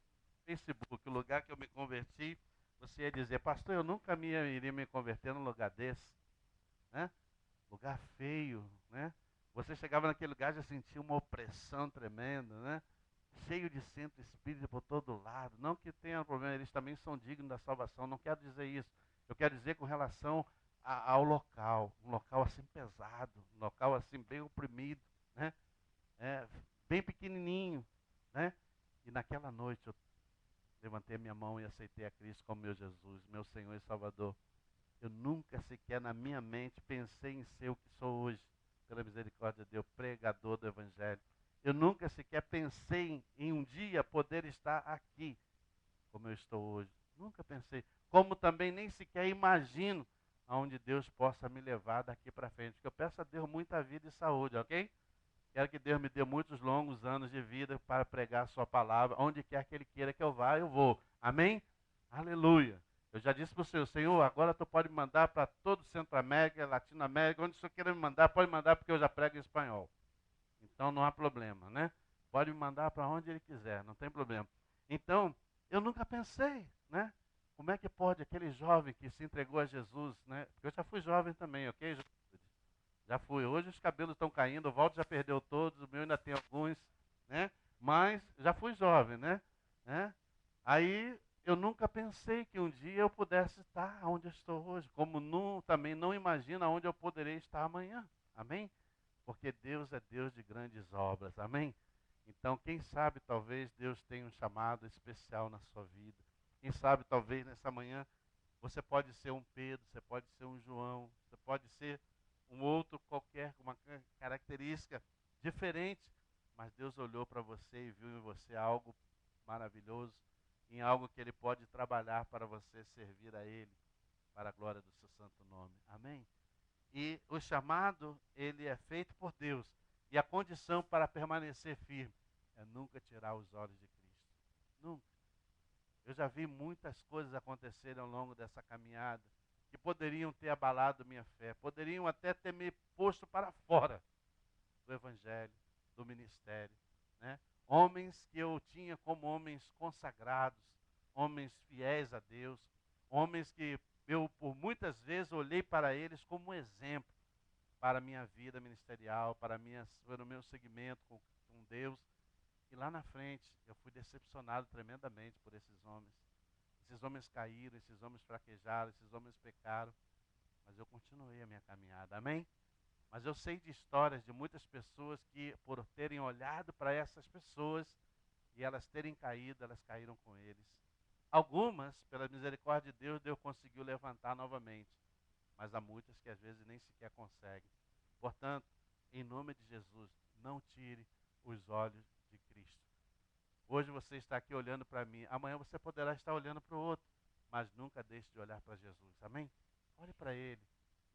Facebook o lugar que eu me converti, você ia dizer, pastor, eu nunca iria me converter num lugar desse, né? Lugar feio, né? Você chegava naquele lugar e já sentia uma opressão tremenda, né? cheio de centro espírita por todo lado. Não que tenha problema, eles também são dignos da salvação. Não quero dizer isso. Eu quero dizer com relação ao local. Um local assim pesado, um local assim bem oprimido, né? Bem pequenininho, né? E naquela noite eu levantei a minha mão e aceitei a Cristo como meu Jesus, meu Senhor e Salvador. Eu nunca sequer na minha mente pensei em ser o que sou hoje, pela misericórdia de Deus, pregador do Evangelho. Eu nunca sequer pensei em um dia poder estar aqui, como eu estou hoje. Nunca pensei. Como também nem sequer imagino aonde Deus possa me levar daqui para frente. Porque eu peço a Deus muita vida e saúde, ok? Quero que Deus me dê muitos longos anos de vida para pregar a sua palavra. Onde quer que Ele queira que eu vá, eu vou. Amém? Aleluia. Eu já disse para o Senhor, agora tu pode me mandar para todo Centro-América, Latinoamérica, onde o Senhor queira me mandar, pode mandar porque eu já prego em espanhol. Então não há problema, né? Pode me mandar para onde Ele quiser, não tem problema. Então, eu nunca pensei, né? Como é que pode aquele jovem que se entregou a Jesus, né? Porque eu já fui jovem também, ok? Já fui. Hoje os cabelos estão caindo, o Walter já perdeu todos, o meu ainda tem alguns, né? Mas já fui jovem, né? Aí eu nunca pensei que um dia eu pudesse estar onde eu estou hoje, como também não imagino onde eu poderei estar amanhã. Amém? Porque Deus é Deus de grandes obras. Amém? Então, quem sabe talvez Deus tenha um chamado especial na sua vida. Quem sabe talvez nessa manhã você pode ser um Pedro, você pode ser um João, você pode ser um outro qualquer, com uma característica diferente, mas Deus olhou para você e viu em você algo maravilhoso, em algo que Ele pode trabalhar para você servir a Ele, para a glória do seu santo nome. Amém? E o chamado, ele é feito por Deus, e a condição para permanecer firme é nunca tirar os olhos de Cristo. Nunca. Eu já vi muitas coisas acontecerem ao longo dessa caminhada que poderiam ter abalado minha fé, poderiam até ter me posto para fora do Evangelho, do ministério, né? Homens que eu tinha como homens consagrados, homens fiéis a Deus, homens que eu por muitas vezes olhei para eles como um exemplo para a minha vida ministerial, para o meu segmento com Deus. E lá na frente eu fui decepcionado tremendamente por esses homens. Esses homens caíram, esses homens fraquejaram, esses homens pecaram, mas eu continuei a minha caminhada. Amém? Mas eu sei de histórias de muitas pessoas que, por terem olhado para essas pessoas e elas terem caído, elas caíram com eles. Algumas, pela misericórdia de Deus, Deus conseguiu levantar novamente, mas há muitas que às vezes nem sequer conseguem. Portanto, em nome de Jesus, não tire os olhos de Cristo. Hoje você está aqui olhando para mim, amanhã você poderá estar olhando para o outro, mas nunca deixe de olhar para Jesus. Amém? Olhe para Ele.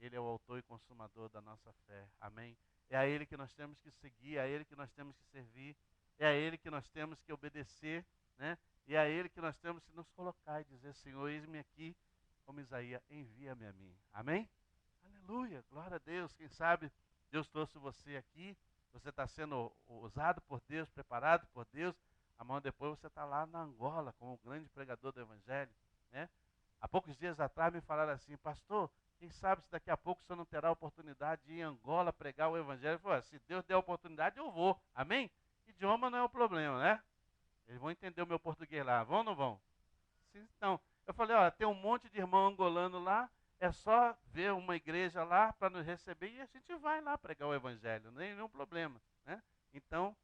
Ele é o autor e consumador da nossa fé. Amém? É a Ele que nós temos que seguir, é a Ele que nós temos que servir, é a Ele que nós temos que obedecer, né? E é a Ele que nós temos que nos colocar e dizer, Senhor, eis-me aqui, como Isaías, envia-me a mim. Amém? Aleluia, glória a Deus. Quem sabe Deus trouxe você aqui, você está sendo usado por Deus, preparado por Deus. Amanhã depois você está lá na Angola como um grande pregador do Evangelho, né? Há poucos dias atrás me falaram assim, pastor, quem sabe se daqui a pouco o senhor não terá a oportunidade de ir em Angola pregar o Evangelho. Eu falei, se Deus der a oportunidade, eu vou. Amém? Idioma não é o problema, né? Eles vão entender o meu português lá. Vão ou não vão? Sim, então, eu falei, olha, tem um monte de irmão angolano lá, é só ver uma igreja lá para nos receber e a gente vai lá pregar o Evangelho, não tem nenhum problema, né? Então,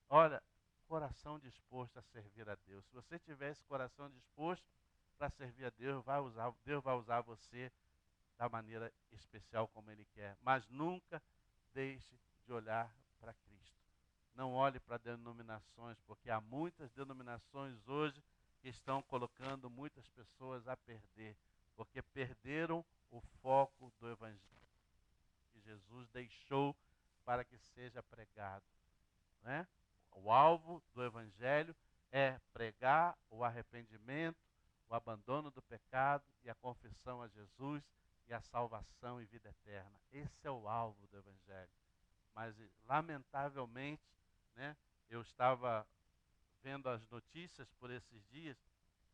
olha, coração disposto a servir a Deus. Se você tiver esse coração disposto para servir a Deus, Deus vai usar você da maneira especial como Ele quer. Mas nunca deixe de olhar para Cristo. Não olhe para denominações, porque há muitas denominações hoje que estão colocando muitas pessoas a perder, porque perderam o foco do Evangelho que Jesus deixou para que seja pregado, né? O alvo do Evangelho é pregar o arrependimento, o abandono do pecado e a confissão a Jesus e a salvação e vida eterna. Esse é o alvo do Evangelho. Mas, lamentavelmente, né, eu estava vendo as notícias por esses dias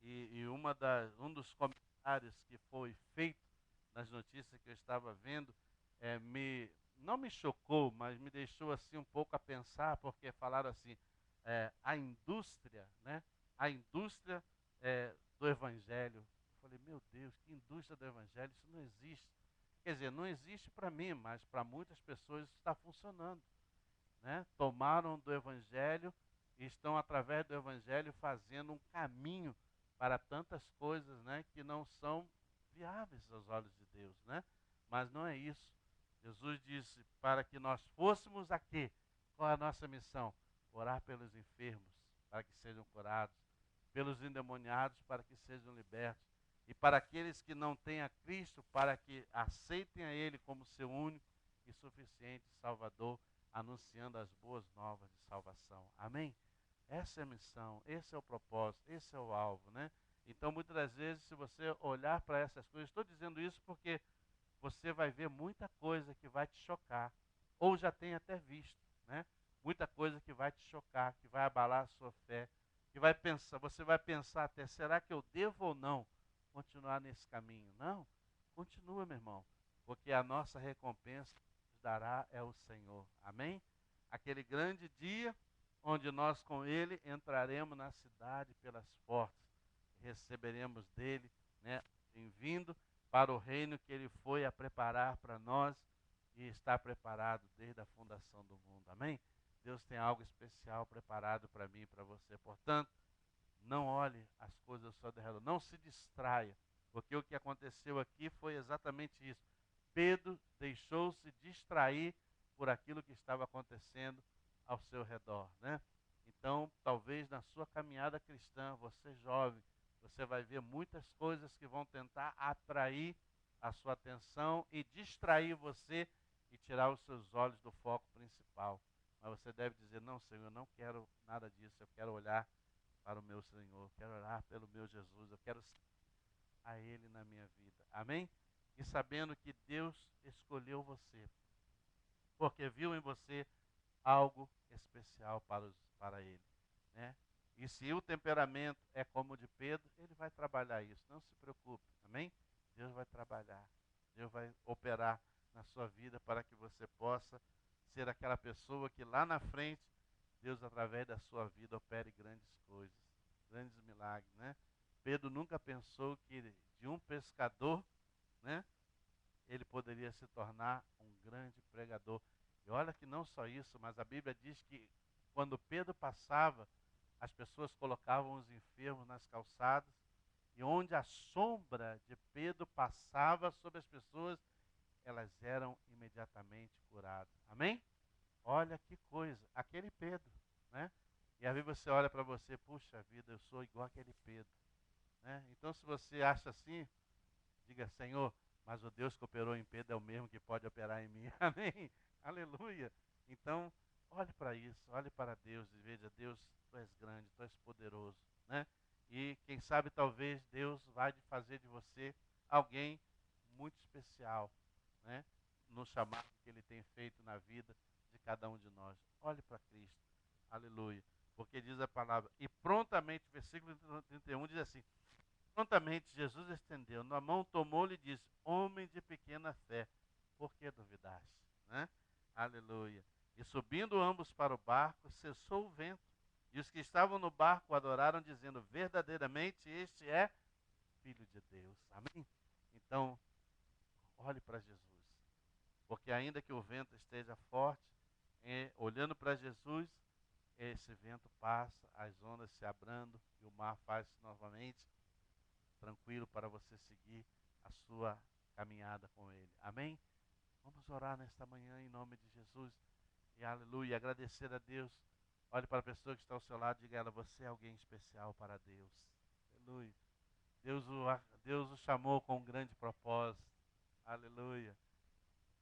e um dos comentários que foi feito nas notícias que eu estava vendo não me chocou, mas me deixou assim um pouco a pensar, porque falaram assim, a indústria, né? A indústria do Evangelho. Eu falei, meu Deus, que indústria do Evangelho? Isso não existe. Quer dizer, não existe para mim, mas para muitas pessoas isso está funcionando, né? Tomaram do Evangelho e estão, através do Evangelho, fazendo um caminho para tantas coisas, né, que não são viáveis aos olhos de Deus, né? Mas não é isso. Jesus disse para que nós fôssemos aqui. Qual é a nossa missão? Orar pelos enfermos, para que sejam curados, pelos endemoniados, para que sejam libertos, e para aqueles que não têm a Cristo, para que aceitem a Ele como seu único e suficiente Salvador, anunciando as boas novas de salvação. Amém? Essa é a missão, esse é o propósito, esse é o alvo, né? Então, muitas das vezes, se você olhar para essas coisas, estou dizendo isso porque você vai ver muita coisa que vai te chocar, ou já tem até visto, né? Muita coisa que vai te chocar, que vai abalar a sua fé, que vai pensar, você vai pensar até, será que eu devo ou não continuar nesse caminho? Não, continua, meu irmão, porque a nossa recompensa que nos dará é o Senhor. Amém? Aquele grande dia onde nós com Ele entraremos na cidade pelas portas, receberemos dele, né, bem-vindo para o reino que Ele foi a preparar para nós e está preparado desde a fundação do mundo. Amém? Deus tem algo especial preparado para mim e para você. Portanto, não olhe as coisas ao seu redor, não se distraia, porque o que aconteceu aqui foi exatamente isso. Pedro deixou-se distrair por aquilo que estava acontecendo ao seu redor, né? Então, talvez na sua caminhada cristã, você jovem, você vai ver muitas coisas que vão tentar atrair a sua atenção e distrair você e tirar os seus olhos do foco principal. Mas você deve dizer, não, Senhor, eu não quero nada disso, eu quero olhar para o meu Senhor, eu quero orar pelo meu Jesus, eu quero a Ele na minha vida. Amém? E sabendo que Deus escolheu você, porque viu em você algo especial para Ele, né? E se o temperamento é como o de Pedro, Ele vai trabalhar isso, não se preocupe, amém? Deus vai trabalhar, Deus vai operar na sua vida para que você possa ser aquela pessoa que lá na frente, Deus, através da sua vida, opere grandes coisas, grandes milagres, né? Pedro nunca pensou que de um pescador, né, ele poderia se tornar um grande pregador. E olha que não só isso, mas a Bíblia diz que quando Pedro passava, as pessoas colocavam os enfermos nas calçadas, e onde a sombra de Pedro passava sobre as pessoas, elas eram imediatamente curadas. Amém? Olha que coisa, aquele Pedro, né? E aí você olha para você, puxa vida, eu sou igual aquele Pedro, né? Então, se você acha assim, diga, Senhor, mas o Deus que operou em Pedro é o mesmo que pode operar em mim. Amém? Aleluia. Então, olhe para isso, olhe para Deus e veja, Deus, tu és grande, tu és poderoso, né? E quem sabe talvez Deus vai fazer de você alguém muito especial, né? No chamado que Ele tem feito na vida de cada um de nós. Olhe para Cristo. Aleluia. Porque diz a palavra, e prontamente, versículo 31 diz assim, prontamente Jesus estendeu a mão, tomou-lhe e disse, homem de pequena fé, por que duvidaste? Né? Aleluia. E subindo ambos para o barco, cessou o vento. E os que estavam no barco adoraram, dizendo, verdadeiramente este é Filho de Deus. Amém? Então, olhe para Jesus. Porque ainda que o vento esteja forte, olhando para Jesus, esse vento passa, as ondas se abrando e o mar faz-se novamente tranquilo para você seguir a sua caminhada com Ele. Amém? Vamos orar nesta manhã em nome de Jesus. E aleluia, agradecer a Deus. Olhe para a pessoa que está ao seu lado e diga a ela, você é alguém especial para Deus. Aleluia. Deus o chamou com um grande propósito. Aleluia.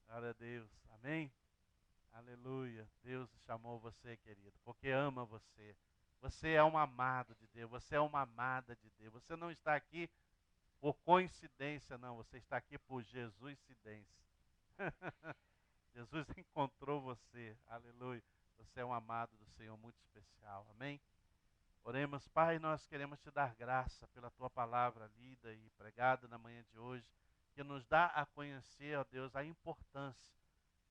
Glória a Deus. Amém? Aleluia. Deus chamou você, querido, porque ama você. Você é um amado de Deus. Você é uma amada de Deus. Você não está aqui por coincidência, não. Você está aqui por Jesuscidência. Jesus encontrou você. Aleluia. Você é um amado do Senhor muito especial. Amém? Oremos, Pai, nós queremos te dar graça pela tua palavra lida e pregada na manhã de hoje, que nos dá a conhecer, ó Deus, a importância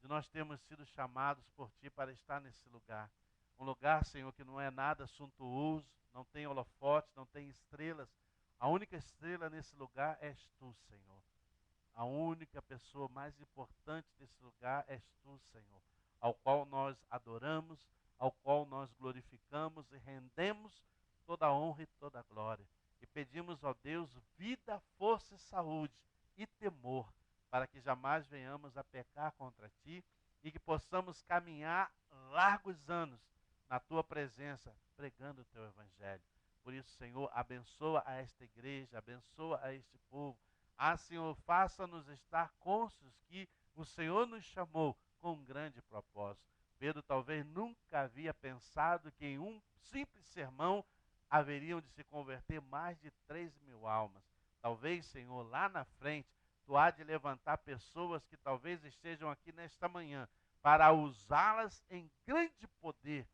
de nós termos sido chamados por ti para estar nesse lugar. um lugar, Senhor, que não é nada suntuoso, não tem holofotes, não tem estrelas. A única estrela nesse lugar és tu, Senhor. A única pessoa mais importante desse lugar és tu, Senhor, ao qual nós adoramos, ao qual nós glorificamos e rendemos toda a honra e toda a glória. E pedimos, ó Deus, vida, força e saúde e temor, para que jamais venhamos a pecar contra ti e que possamos caminhar largos anos na tua presença, pregando o teu evangelho. Por isso, Senhor, abençoa a esta igreja, abençoa a este povo. Senhor, faça-nos estar cônscios que o Senhor nos chamou com um grande propósito. Pedro talvez nunca havia pensado que em um simples sermão haveriam de se converter mais de 3.000 almas. Talvez, Senhor, lá na frente, tu há de levantar pessoas que talvez estejam aqui nesta manhã para usá-las em grande poder,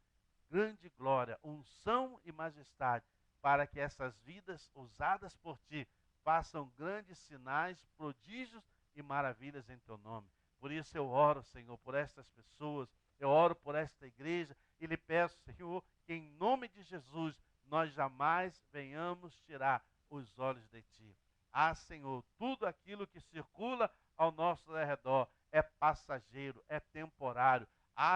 grande glória, unção e majestade, para que essas vidas usadas por ti façam grandes sinais, prodígios e maravilhas em teu nome. Por isso eu oro, Senhor, por estas pessoas, eu oro por esta igreja e lhe peço, Senhor, que em nome de Jesus nós jamais venhamos tirar os olhos de ti. Senhor, tudo aquilo que circula ao nosso redor é passageiro, é temporário.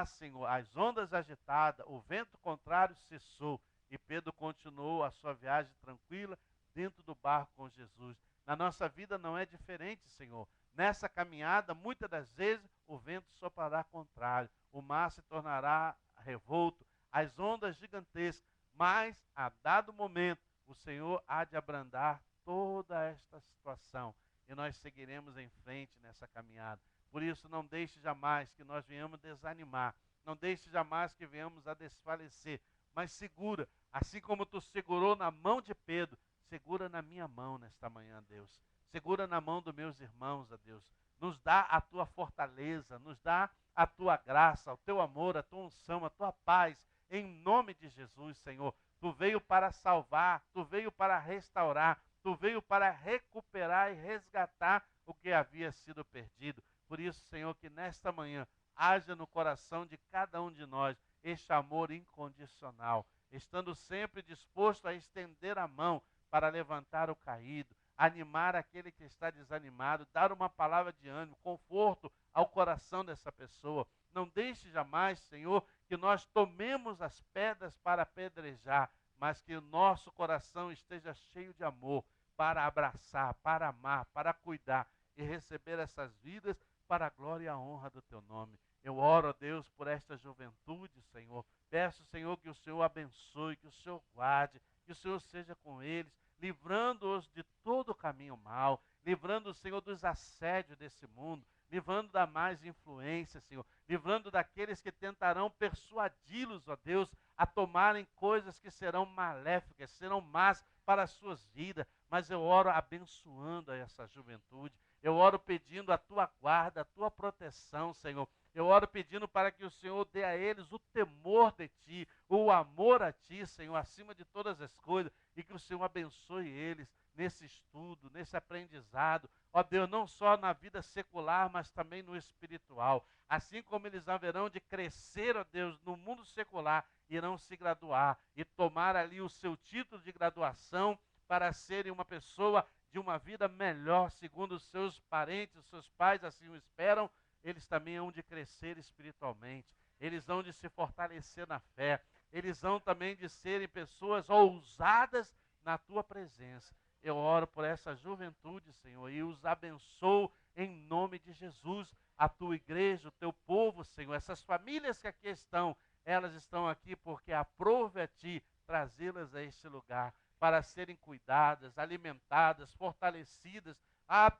Senhor, as ondas agitadas, o vento contrário cessou e Pedro continuou a sua viagem tranquila dentro do barco com Jesus. Na nossa vida não é diferente, Senhor. Nessa caminhada, muitas das vezes, o vento soprará contrário, o mar se tornará revolto, as ondas gigantescas, mas, a dado momento, o Senhor há de abrandar toda esta situação e nós seguiremos em frente nessa caminhada. Por isso, não deixe jamais que nós venhamos desanimar, não deixe jamais que venhamos a desfalecer, mas segura, assim como tu segurou na mão de Pedro, segura na minha mão nesta manhã, Deus. Segura na mão dos meus irmãos, ó Deus. Nos dá a tua fortaleza, nos dá a tua graça, o teu amor, a tua unção, a tua paz, em nome de Jesus, Senhor. Tu veio para salvar, tu veio para restaurar, tu veio para recuperar e resgatar o que havia sido perdido. Por isso, Senhor, que nesta manhã haja no coração de cada um de nós este amor incondicional, estando sempre disposto a estender a mão para levantar o caído, animar aquele que está desanimado, dar uma palavra de ânimo, conforto ao coração dessa pessoa. Não deixe jamais, Senhor, que nós tomemos as pedras para apedrejar, mas que o nosso coração esteja cheio de amor para abraçar, para amar, para cuidar e receber essas vidas para a glória e a honra do teu nome. Eu oro, a Deus, por esta juventude, Senhor. Peço, Senhor, que o Senhor abençoe, que o Senhor guarde, que o Senhor seja com eles, livrando-os de todo o caminho mau, livrando o Senhor dos assédios desse mundo, livrando da mais influência, Senhor, livrando daqueles que tentarão persuadi-los, ó Deus, a tomarem coisas que serão maléficas, serão más para as suas vidas. Mas eu oro abençoando essa juventude, eu oro pedindo a tua guarda, a tua proteção, Senhor. Eu oro pedindo para que o Senhor dê a eles o temor de ti, o amor a ti, Senhor, acima de todas as coisas, e que o Senhor abençoe eles nesse estudo, nesse aprendizado, ó Deus, não só na vida secular, mas também no espiritual. Assim como eles haverão de crescer, ó Deus, no mundo secular, irão se graduar e tomar ali o seu título de graduação para serem uma pessoa de uma vida melhor, segundo os seus parentes, os seus pais assim o esperam. Eles também hão de crescer espiritualmente, eles hão de se fortalecer na fé, eles hão também de serem pessoas ousadas na tua presença. Eu oro por essa juventude, Senhor, e os abençoo em nome de Jesus, a tua igreja, o teu povo, Senhor, essas famílias que aqui estão, elas estão aqui porque aprove a ti trazê-las a este lugar, para serem cuidadas, alimentadas, fortalecidas,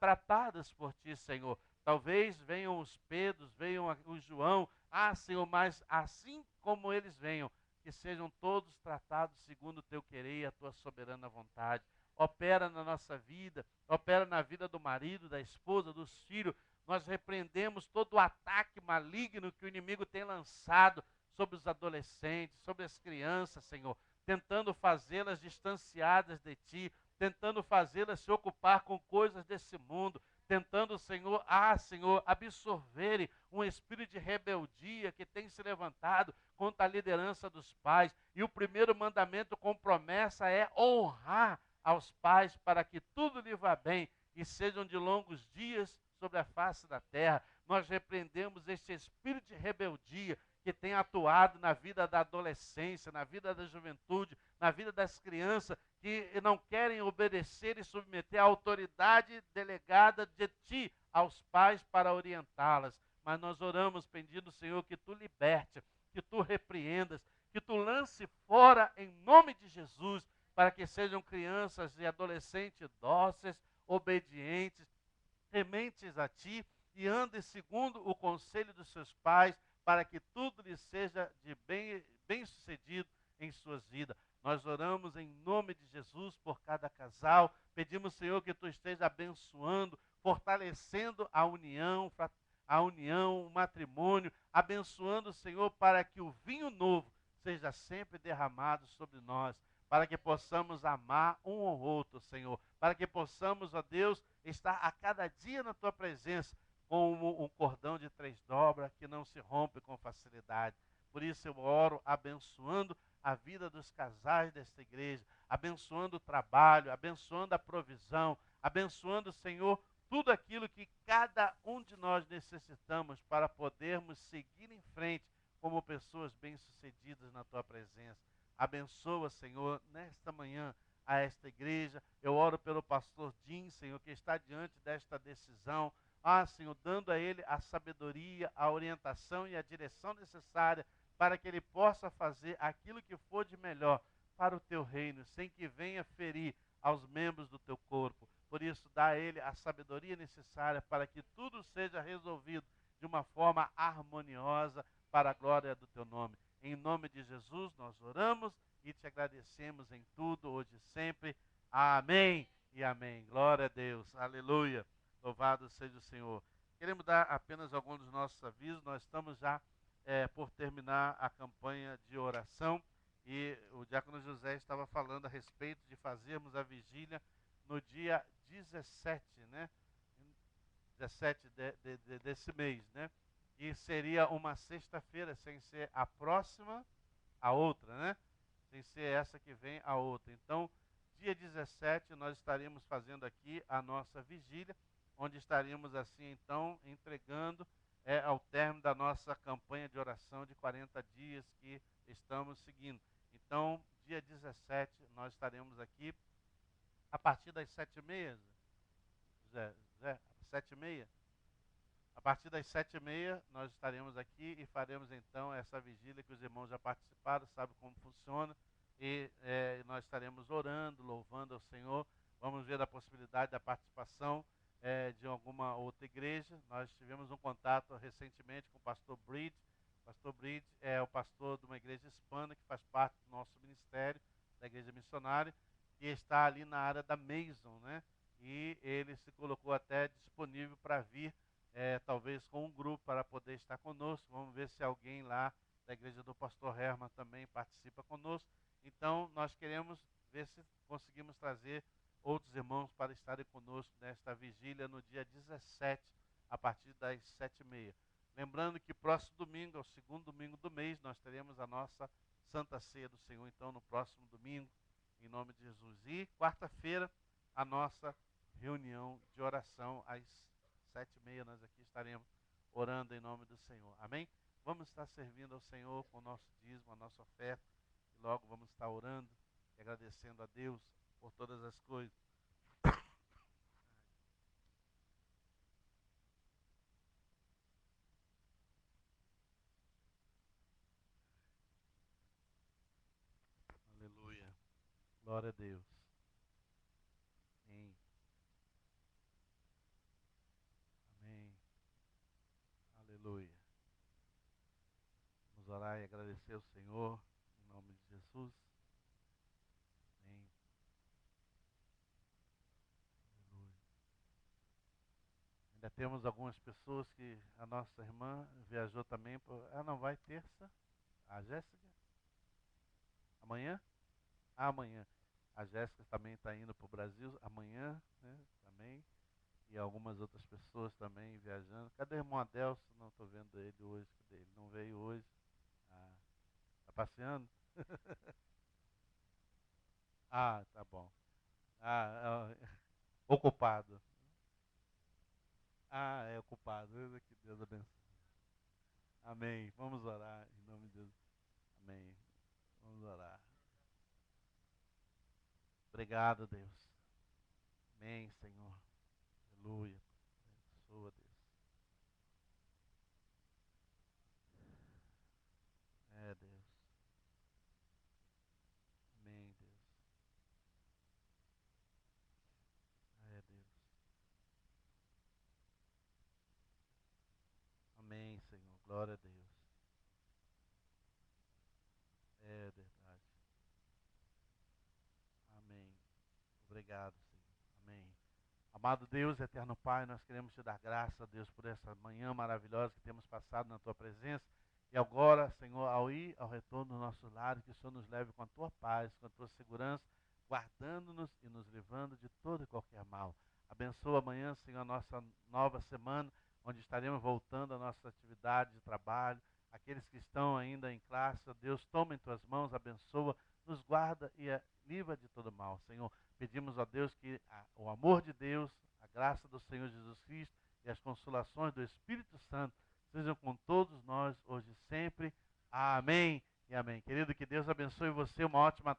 tratadas por ti, Senhor. Talvez venham os Pedros, venham o João, Senhor, mas assim como eles venham, que sejam todos tratados segundo o teu querer e a tua soberana vontade. Opera na nossa vida, opera na vida do marido, da esposa, dos filhos. Nós repreendemos todo o ataque maligno que o inimigo tem lançado sobre os adolescentes, sobre as crianças, Senhor, tentando fazê-las distanciadas de ti, tentando fazê-las se ocupar com coisas desse mundo, tentando, Senhor, Senhor, absorverem um espírito de rebeldia que tem se levantado contra a liderança dos pais. E o primeiro mandamento com promessa é honrar aos pais para que tudo lhe vá bem e sejam de longos dias sobre a face da terra. Nós repreendemos este espírito de rebeldia que tem atuado na vida da adolescência, na vida da juventude, na vida das crianças, que não querem obedecer e submeter a autoridade delegada de ti aos pais para orientá-las. Mas nós oramos pedindo, Senhor, que tu liberte, que tu repreendas, que tu lance fora em nome de Jesus, para que sejam crianças e adolescentes dóceis, obedientes, tementes a ti e andem segundo o conselho dos seus pais, para que tudo lhes seja de bem sucedido em suas vidas. Nós oramos em nome de Jesus por cada casal. Pedimos, Senhor, que tu esteja abençoando, fortalecendo a união, o matrimônio, abençoando, Senhor, para que o vinho novo seja sempre derramado sobre nós, para que possamos amar um ao outro, Senhor, para que possamos, ó Deus, estar a cada dia na tua presença, como um cordão de 3 dobras que não se rompe com facilidade. Por isso eu oro abençoando a vida dos casais desta igreja, abençoando o trabalho, abençoando a provisão, abençoando, Senhor, tudo aquilo que cada um de nós necessitamos para podermos seguir em frente como pessoas bem-sucedidas na tua presença. Abençoa, Senhor, nesta manhã a esta igreja. Eu oro pelo pastor Jim, Senhor, que está diante desta decisão. Senhor, dando a ele a sabedoria, a orientação e a direção necessária para que ele possa fazer aquilo que for de melhor para o teu reino, sem que venha ferir aos membros do teu corpo. Por isso, dá a ele a sabedoria necessária para que tudo seja resolvido de uma forma harmoniosa para a glória do teu nome. Em nome de Jesus, nós oramos e te agradecemos em tudo, hoje e sempre. Amém e amém. Glória a Deus. Aleluia. Louvado seja o Senhor. Queremos dar apenas alguns dos nossos avisos. Nós estamos já por terminar a campanha de oração e o diácono José estava falando a respeito de fazermos a vigília no dia 17, né? 17 desse mês, né? E seria uma sexta-feira, sem ser a próxima, a outra, né? Sem ser essa que vem, a outra. Então, dia 17, nós estaremos fazendo aqui a nossa vigília, onde estaríamos assim, então, entregando ao término da nossa campanha de oração de 40 dias que estamos seguindo. Então, dia 17, nós estaremos aqui a partir das 7h30, Zé, 7h30? A partir das 7h30, nós estaremos aqui e faremos então essa vigília que os irmãos já participaram, sabem como funciona, e nós estaremos orando, louvando ao Senhor. Vamos ver a possibilidade da participação de alguma outra igreja. Nós tivemos um contato recentemente com o pastor Bridge. O pastor Bridge é o pastor de uma igreja hispana que faz parte do nosso ministério, da igreja missionária, e está ali na área da Mason, né? E ele se colocou até disponível para vir, talvez com um grupo para poder estar conosco. Vamos ver se alguém lá da igreja do pastor Herman também participa conosco. Então, nós queremos ver se conseguimos trazer outros irmãos para estarem conosco nesta vigília no dia 17, a partir das 7h30. Lembrando que próximo domingo, é o segundo domingo do mês, nós teremos a nossa Santa Ceia do Senhor, então, no próximo domingo, em nome de Jesus. E quarta-feira, a nossa reunião de oração às 7h30, nós aqui estaremos orando em nome do Senhor. Amém? Vamos estar servindo ao Senhor com o nosso dízimo, a nossa oferta. E logo vamos estar orando e agradecendo a Deus por todas as coisas. Aleluia. Glória a Deus. Amém. Amém. Aleluia. Vamos orar e agradecer ao Senhor, em nome de Jesus. Amém. Aleluia. Ainda temos algumas pessoas que a nossa irmã viajou também. Ela não vai terça? A Jéssica? Amanhã? Amanhã. A Jéssica também está indo para o Brasil amanhã, né? Também. e algumas outras pessoas também viajando. Cadê o irmão Adelso? Não estou vendo ele hoje. Cadê ele? Não veio hoje. Ah, tá passeando? Ah, tá bom. Ah, ocupado. Ah, é ocupado. Que Deus abençoe. Amém. Vamos orar em nome de Deus. Amém. Vamos orar. Obrigado, Deus. Amém, Senhor. Aleluia. Abençoa, Deus. É, Deus. Amém, Deus. É, Deus. Amém, Senhor. Glória a Deus. É verdade. Amém. Obrigado, Senhor. Amém. Amado Deus, eterno Pai, nós queremos te dar graça, Deus, por essa manhã maravilhosa que temos passado na tua presença. E agora, Senhor, ao ir ao retorno dos nossos lares, que o Senhor nos leve com a tua paz, com a tua segurança, guardando-nos e nos livrando de todo e qualquer mal. Abençoa amanhã, Senhor, a nossa nova semana, onde estaremos voltando à nossa atividade de trabalho. Aqueles que estão ainda em classe, ó Deus, toma em tuas mãos, abençoa, nos guarda e livra de todo mal, Senhor. Pedimos a Deus que o amor de Deus, a graça do Senhor Jesus Cristo e as consolações do Espírito Santo sejam com todos nós hoje e sempre. Amém e amém. Querido, que Deus abençoe você. Uma ótima